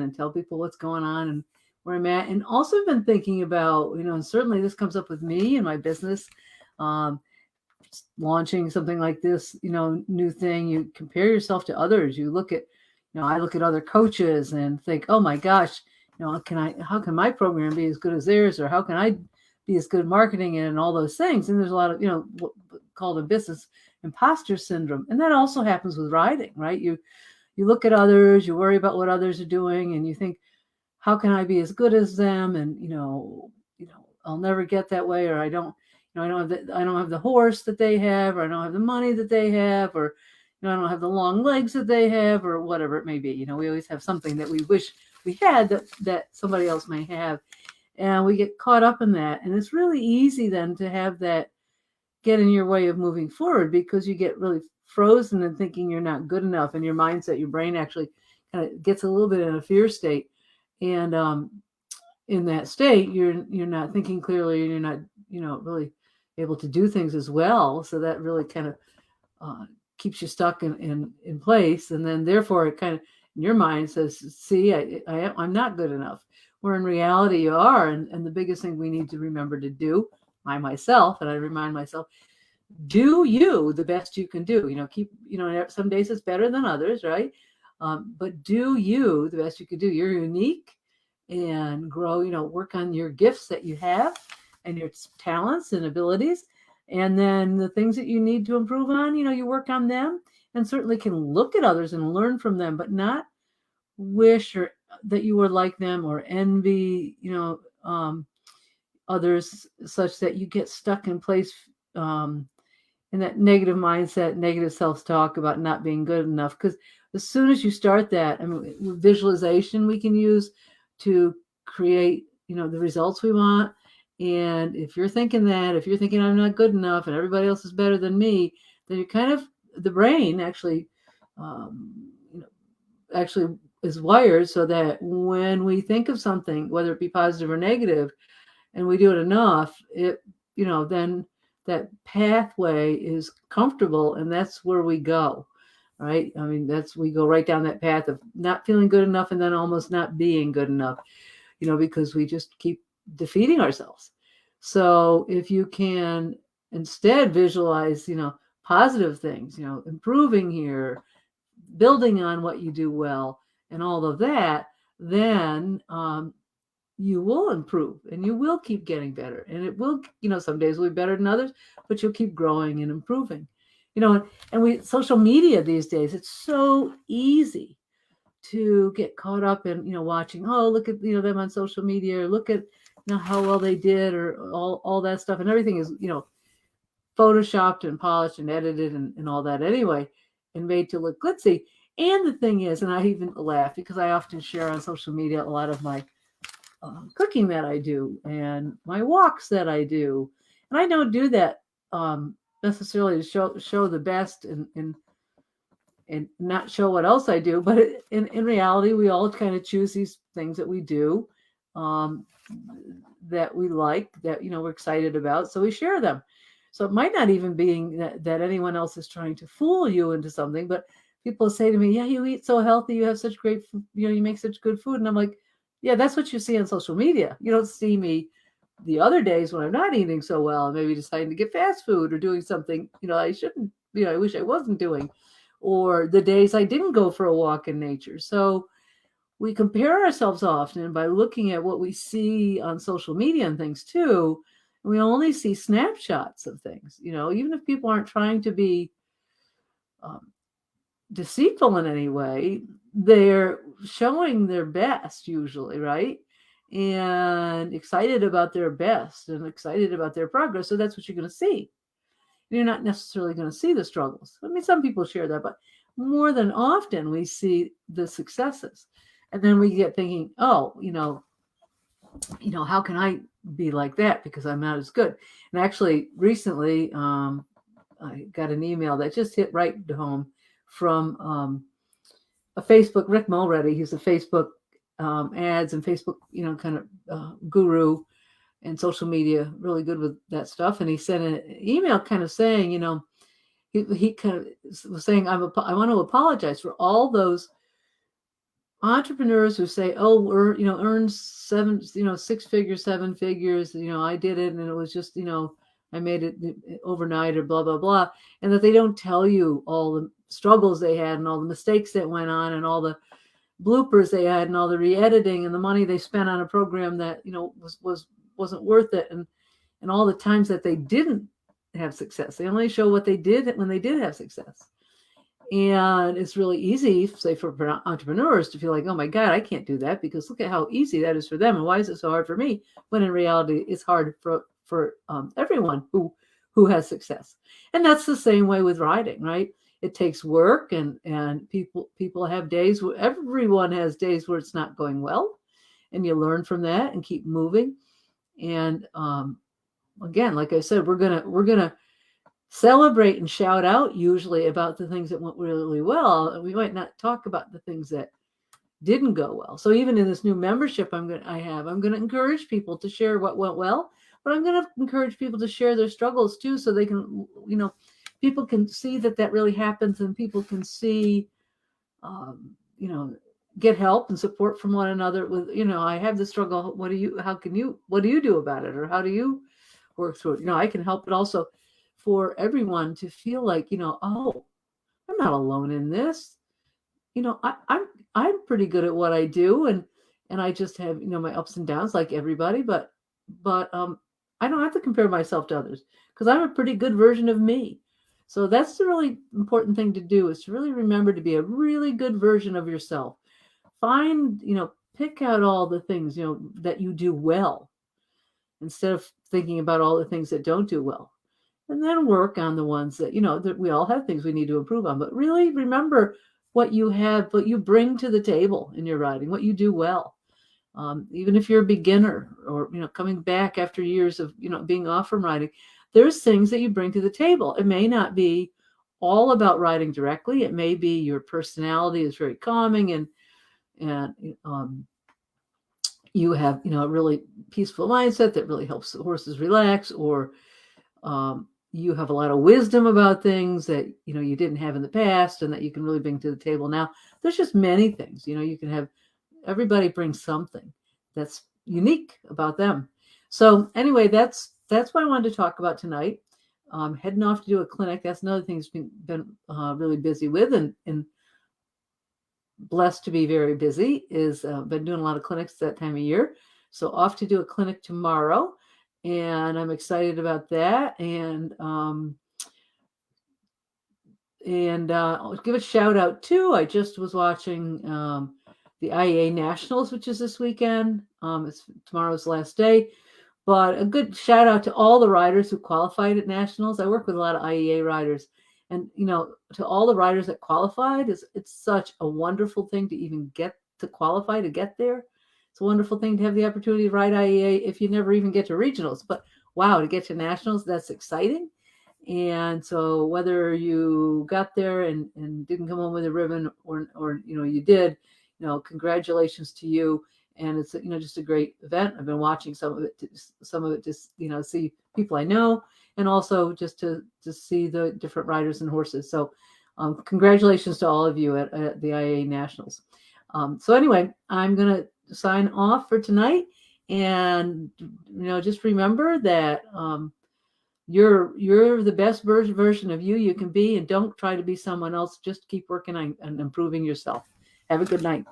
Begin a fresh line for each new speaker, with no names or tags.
and tell people what's going on and where I'm at. And also been thinking about, and certainly this comes up with me and my business. Um, Launching something like this, new thing, you compare yourself to others. You look at, I look at other coaches and think, oh my gosh, how can my program be as good as theirs? Or how can I be as good at marketing and all those things? And there's a lot of, called in business imposter syndrome. And that also happens with riding, right? You look at others, you worry about what others are doing, and you think, how can I be as good as them? And I'll never get that way, or I don't have the horse that they have, or I don't have the money that they have, or I don't have the long legs that they have, or whatever it may be. We always have something that we wish we had that somebody else may have, and we get caught up in that. And it's really easy then to have that get in your way of moving forward, because you get really frozen and thinking you're not good enough, and your mindset, your brain actually kind of gets a little bit in a fear state. And in that state, you're not thinking clearly, and you're not really able to do things as well. So that really kind of keeps you stuck in place, and then therefore it kind of in your mind says, see, I'm not good enough, where in reality you are. And the biggest thing we need to remember to do, I remind myself, do you the best you can do. Keep, some days it's better than others, right? But do you the best you can do. You're unique, and grow, work on your gifts that you have and your talents and abilities. And then the things that you need to improve on, you work on them, and certainly can look at others and learn from them, but not wish or that you were like them, or envy, others, such that you get stuck in place in that negative mindset, negative self-talk about not being good enough. Because as soon as you start that, visualization we can use to create, the results we want. And if you're thinking I'm not good enough and everybody else is better than me, then you kind of, the brain actually, actually is wired so that when we think of something, whether it be positive or negative, and we do it enough, then that pathway is comfortable, and that's where we go, right? We go right down that path of not feeling good enough, and then almost not being good enough, because we just keep defeating ourselves. So if you can instead visualize, positive things, improving here, building on what you do well, and all of that, then you will improve, and you will keep getting better, and it will, some days will be better than others, but you'll keep growing and improving. And social media these days, it's so easy to get caught up in, watching, oh, look at, them on social media, or look at, how well they did, or all that stuff. And everything is, photoshopped and polished and edited and all that anyway, and made to look glitzy. And the thing is, and I even laugh because I often share on social media a lot of my cooking that I do and my walks that I do. And I don't do that necessarily to show the best and not show what else I do. But in reality, we all kind of choose these things that we do that we like, that, we're excited about. So we share them. So it might not even be that anyone else is trying to fool you into something, but people say to me, yeah, you eat so healthy, you have such great, you make such good food. And I'm like, yeah, that's what you see on social media. You don't see me the other days when I'm not eating so well, and maybe deciding to get fast food or doing something, I shouldn't, I wish I wasn't doing, or the days I didn't go for a walk in nature. So we compare ourselves often by looking at what we see on social media and things too. We only see snapshots of things, even if people aren't trying to be deceitful in any way, they're showing their best usually, right? And excited about their best and excited about their progress. So that's what you're going to see. You're not necessarily going to see the struggles. Some people share that, but more than often we see the successes. And then we get thinking, oh, how can I be like that, because I'm not as good? And actually recently I got an email that just hit right home from a Facebook, Rick Mulready. He's a Facebook ads and Facebook, kind of guru and social media, really good with that stuff. And he sent an email kind of saying, he kind of was saying, I want to apologize for all those entrepreneurs who say, "Oh, we're earn seven, 6 figures, 7 figures. I did it, and it was just I made it overnight or blah blah blah," and that they don't tell you all the struggles they had and all the mistakes that went on and all the bloopers they had and all the re-editing and the money they spent on a program that wasn't worth it, and all the times that they didn't have success. They only show what they did when they did have success. And it's really easy, say, for entrepreneurs to feel like, oh my God, I can't do that, because look at how easy that is for them. And why is it so hard for me? When in reality, it's hard for everyone who has success. And that's the same way with writing, right? It takes work, and people have days where everyone has days where it's not going well, and you learn from that and keep moving. And again, like I said, we're gonna celebrate and shout out usually about the things that went really well, and we might not talk about the things that didn't go well. So even in this new membership I'm going to encourage people to share what went well, but I'm going to encourage people to share their struggles too, so they can, people can see that really happens, and people can see, get help and support from one another with, I have this struggle. What do you do about it? Or how do you work through it? I can help, but also for everyone to feel like, oh, I'm not alone in this. I'm pretty good at what I do, and I just have, my ups and downs like everybody, but I don't have to compare myself to others, because I'm a pretty good version of me. So that's the really important thing to do, is to really remember to be a really good version of yourself. Find, pick out all the things, that you do well, instead of thinking about all the things that don't do well. And then work on the ones that, that we all have things we need to improve on. But really remember what you have, what you bring to the table in your writing, what you do well. Even if you're a beginner, or, coming back after years of, being off from writing, there's things that you bring to the table. It may not be all about writing directly. It may be your personality is very calming, and you have, a really peaceful mindset that really helps the horses relax, or you have a lot of wisdom about things that, you didn't have in the past, and that you can really bring to the table now. There's just many things, you can have, everybody brings something that's unique about them. So anyway, that's what I wanted to talk about tonight. Heading off to do a clinic. That's another thing that's been really busy with, and blessed to be very busy, is been doing a lot of clinics that time of year. So off to do a clinic tomorrow, and I'm excited about that. And I'll give a shout out too. I just was watching the IAA Nationals, which is this weekend. It's tomorrow's last day, but a good shout out to all the riders who qualified at Nationals. I work with a lot of IAA riders, and to all the riders that qualified, it's such a wonderful thing to even get to qualify, to get there. It's a wonderful thing to have the opportunity to ride IAA if you never even get to regionals. But wow, to get to Nationals, that's exciting. And so whether you got there and didn't come home with a ribbon, or you did, congratulations to you. And it's, just a great event. I've been watching some of it just, see people I know, and also just to see the different riders and horses. So congratulations to all of you at the IAA Nationals. So anyway, I'm going to sign off for tonight. And, just remember that you're the best version of you can be, and don't try to be someone else. Just keep working on improving yourself. Have a good night.